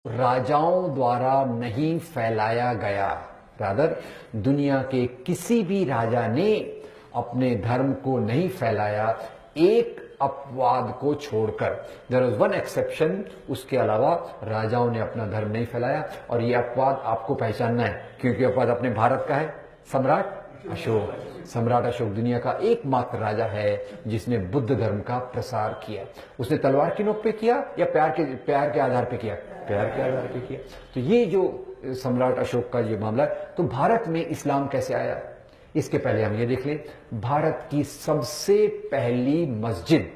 राजाओं द्वारा नहीं फैलाया गया। रादर दुनिया के किसी भी राजा ने अपने धर्म को नहीं फैलाया, एक अपवाद को छोड़कर। देयर वाज वन एक्सेप्शन, उसके अलावा राजाओं ने अपना धर्म नहीं फैलाया। और ये अपवाद आपको पहचानना है, क्योंकि अपवाद अपने भारत का है। सम्राट अशोक। सम्राट अशोक दुनिया का एकमात्र राजा है जिसने बुद्ध धर्म का प्रसार किया। उसने तलवार की नोक पे किया या प्यार के आधार पे किया? प्यार के आधार पे किया। तो ये जो सम्राट अशोक का ये मामला है। तो भारत में इस्लाम कैसे आया, इसके पहले हम ये देख लें, भारत की सबसे पहली मस्जिद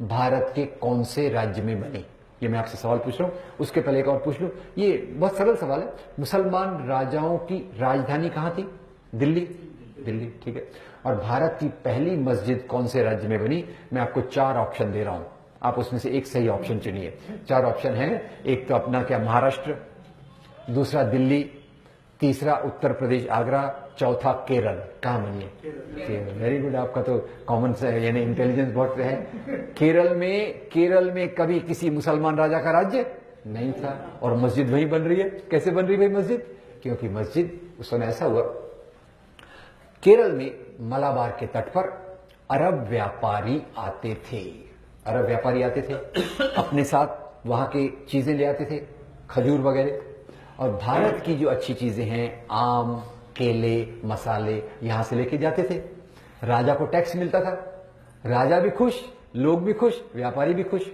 भारत के कौन से राज्य में बनी? ये मैं आपसे सवाल पूछ रहा हूं। उसके पहले एक और पूछ लूं, ये बहुत सरल सवाल है। मुसलमान राजाओं की राजधानी कहां थी? दिल्ली। दिल्ली, ठीक है। और भारत की पहली मस्जिद कौन से राज्य में बनी? मैं आपको 4 ऑप्शन दे रहा हूं, आप उसमें से एक सही ऑप्शन चुनिए। 4 ऑप्शन है। एक तो अपना क्या, महाराष्ट्र, दूसरा दिल्ली, तीसरा उत्तर प्रदेश आगरा, चौथा केरल। कहां बनी है? केरल। वेरी गुड, आपका तो कॉमन से यानी इंटेलिजेंस बहुत है। केरल में कभी किसी मुसलमान राजा का राज्य नहीं था और मस्जिद वहीं बन रही है। कैसे बन रही भाई मस्जिद? क्योंकि मस्जिद उस समय ऐसा हुआ, केरल में मलाबार के तट पर अरब व्यापारी आते थे। अरब व्यापारी आते थे, अपने साथ वहां की चीजें ले आते थे, खजूर वगैरह। और भारत की जो अच्छी चीजें हैं, आम, केले, मसाले, यहां से लेके जाते थे। राजा को टैक्स मिलता था, राजा भी खुश, लोग भी खुश, व्यापारी भी खुश।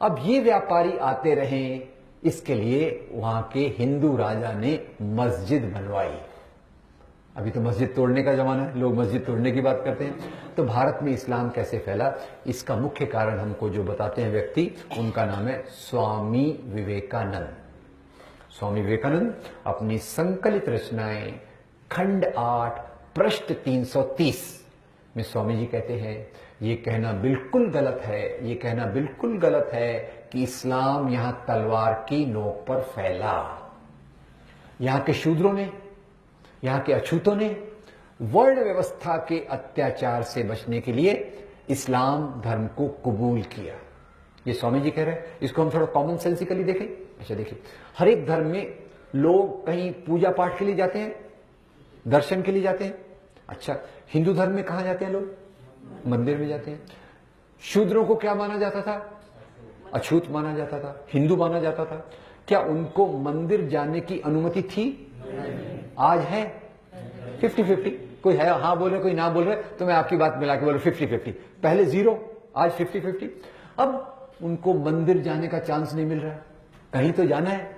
अब ये व्यापारी आते रहे, इसके लिए वहां के हिंदू राजा ने मस्जिद बनवाई। अभी तो मस्जिद तोड़ने का जमाना है, लोग मस्जिद तोड़ने की बात करते हैं। तो भारत में इस्लाम कैसे फैला, इसका मुख्य कारण हमको जो बताते हैं व्यक्ति, उनका नाम है स्वामी विवेकानंद। स्वामी विवेकानंद अपनी संकलित रचनाएं खंड 8 पृष्ठ 330 में स्वामी जी कहते हैं, ये कहना बिल्कुल गलत है, ये कहना बिल्कुल गलत है कि इस्लाम यहां तलवार की नोक पर फैला। यहां के शूद्रों ने, यहां के अछूतों ने वर्ण व्यवस्था के अत्याचार से बचने के लिए इस्लाम धर्म को कबूल किया। ये स्वामी जी कह रहे हैं। इसको हम थोड़ा कॉमन सेंसिकली देखें। अच्छा देखिए, हर एक धर्म में लोग कहीं पूजा पाठ के लिए जाते हैं, दर्शन के लिए जाते हैं। अच्छा, हिंदू धर्म में कहां जाते हैं लोग? मंदिर में जाते हैं। शूद्रों को क्या माना जाता था? अछूत माना जाता था, हिंदू माना जाता था। क्या उनको मंदिर जाने की अनुमति थी? आज है 50-50। कोई है हाँ बोल रहे, कोई ना बोल रहे, तो मैं आपकी बात मिला के बोल रहा 50-50। पहले 0, आज 50-50। अब उनको मंदिर जाने का चांस नहीं मिल रहा, कहीं तो जाना है,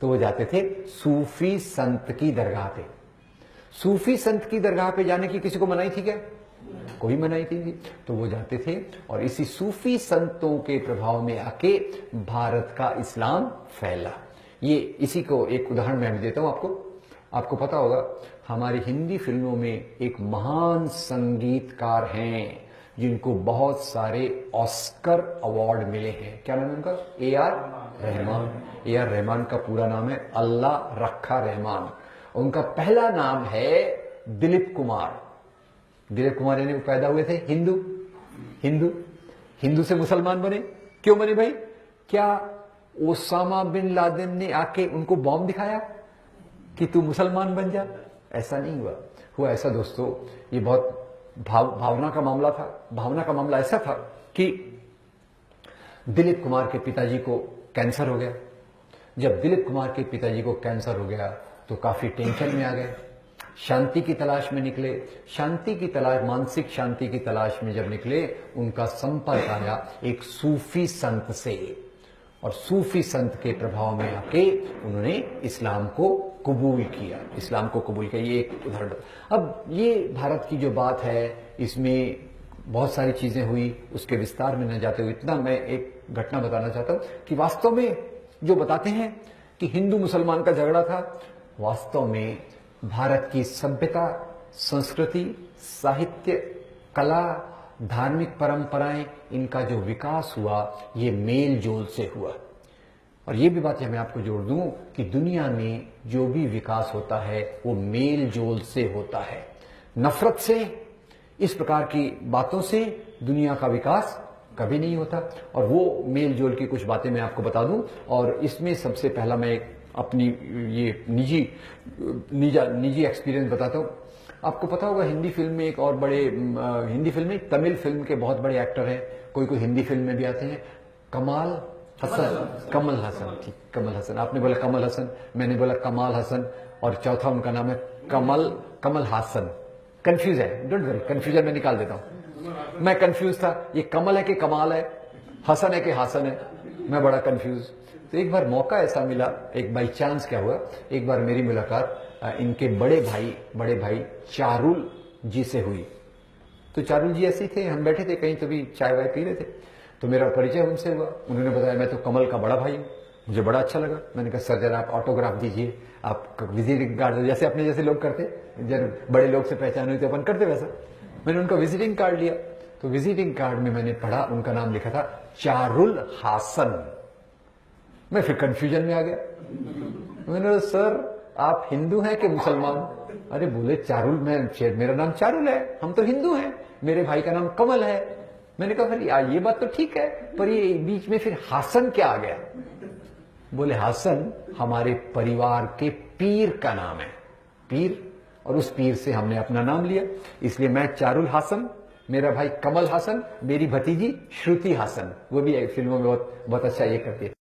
तो वो जाते थे सूफी संत की दरगाह पे। सूफी संत की दरगाह पे जाने की किसी को मनाही थी क्या? कोई मनाही थी। तो वो जाते थे और इसी सूफी संतों के प्रभाव में आके भारत का इस्लाम फैला। ये इसी को एक उदाहरण मैं देता हूं आपको। आपको पता होगा, हमारी हिंदी फिल्मों में एक महान संगीतकार हैं जिनको बहुत सारे ऑस्कर अवार्ड मिले हैं। क्या नाम है उनका? ए.आर. रहमान। ए.आर. रहमान का पूरा नाम है अल्लाह रखा रहमान। उनका पहला नाम है दिलीप कुमार। दिलीप कुमार यानी वो पैदा हुए थे हिंदू, हिंदू हिंदू से मुसलमान बने। क्यों बने भाई? क्या ओसामा बिन लादेन ने आके उनको बॉम्ब दिखाया कि तू मुसलमान बन जा? ऐसा नहीं हुआ ऐसा दोस्तों, ये बहुत भावना का मामला था। भावना का मामला ऐसा था कि दिलीप कुमार के पिताजी को कैंसर हो गया। जब दिलीप कुमार के पिताजी को कैंसर हो गया तो काफी टेंशन में आ गए, शांति की तलाश में निकले। शांति की तलाश, मानसिक शांति की तलाश में जब निकले, उनका संपर्क आया एक सूफी संत से, और सूफी संत के प्रभाव में आके उन्होंने इस्लाम को कबूल किया। इस्लाम को कबूल किया, ये एक उदाहरण। अब ये भारत की जो बात है, इसमें बहुत सारी चीजें हुई, उसके विस्तार में न जाते हुए इतना मैं एक घटना बताना चाहता हूं कि वास्तव में जो बताते हैं कि हिंदू मुसलमान का झगड़ा था, वास्तव में भारत की सभ्यता, संस्कृति, साहित्य, कला, धार्मिक परंपराएं, इनका जो विकास हुआ, ये मेल जोल से हुआ। और ये भी बात मैं आपको जोड़ दूं कि दुनिया में जो भी विकास होता है वो मेल जोल से होता है। नफरत से, इस प्रकार की बातों से दुनिया का विकास कभी नहीं होता। और वो मेल जोल की कुछ बातें मैं आपको बता दूं। और इसमें सबसे पहला मैं अपनी ये निजी एक्सपीरियंस बताता हूं। आपको पता होगा हिंदी फिल्म में एक और बड़े हिंदी फिल्म में तमिल फिल्म के बहुत बड़े एक्टर हैं, कोई कोई हिंदी फिल्म में भी आते हैं, कमल हसन। ठीक, कमल हसन। आपने बोला कमल हसन, मैंने बोला कमाल हसन, और चौथा उनका नाम है कमल हासन। कंफ्यूज है, डोंट वरी, कंफ्यूजन में निकाल देता हूं। मैं कंफ्यूज था, ये कमल है कि कमाल है, हसन है कि हासन है, मैं बड़ा कंफ्यूज। तो एक बार मौका ऐसा मिला, एक बाई चांस क्या हुआ, एक बार मेरी मुलाकात इनके बड़े भाई चारुल जी से हुई। तो चारुल जी ऐसे ही थे, हम बैठे थे कहीं, तो भी चाय वाय पी रहे थे, तो मेरा परिचय उनसे हुआ। उन्होंने बताया मैं तो कमल का बड़ा भाई हूं। मुझे बड़ा अच्छा लगा। मैंने कहा सर जरा आप ऑटोग्राफ दीजिए, आप विजिटिंग कार्ड, जैसे अपने जैसे लोग करते, जब बड़े लोग से पहचान हुई तो अपन करते वैसा। मैंने उनका विजिटिंग कार्ड लिया, तो विजिटिंग कार्ड में मैंने पढ़ा, उनका नाम लिखा था चारुल हासन। मैं फिर कंफ्यूजन में आ गया। मैंने कहा सर आप हिंदू हैं कि मुसलमान? अरे बोले चारुल, मेरा नाम चारुल है, हम तो हिंदू हैं, मेरे भाई का नाम कमल है। मैंने कहा फिर ये बात तो ठीक है, पर ये बीच में फिर हासन क्या आ गया? बोले हासन हमारे परिवार के पीर का नाम है, पीर, और उस पीर से हमने अपना नाम लिया, इसलिए मैं चारुल हासन, मेरा भाई कमल हासन, मेरी भतीजी श्रुति हासन, वो भी फिल्मों में बहुत अच्छा ये करती है।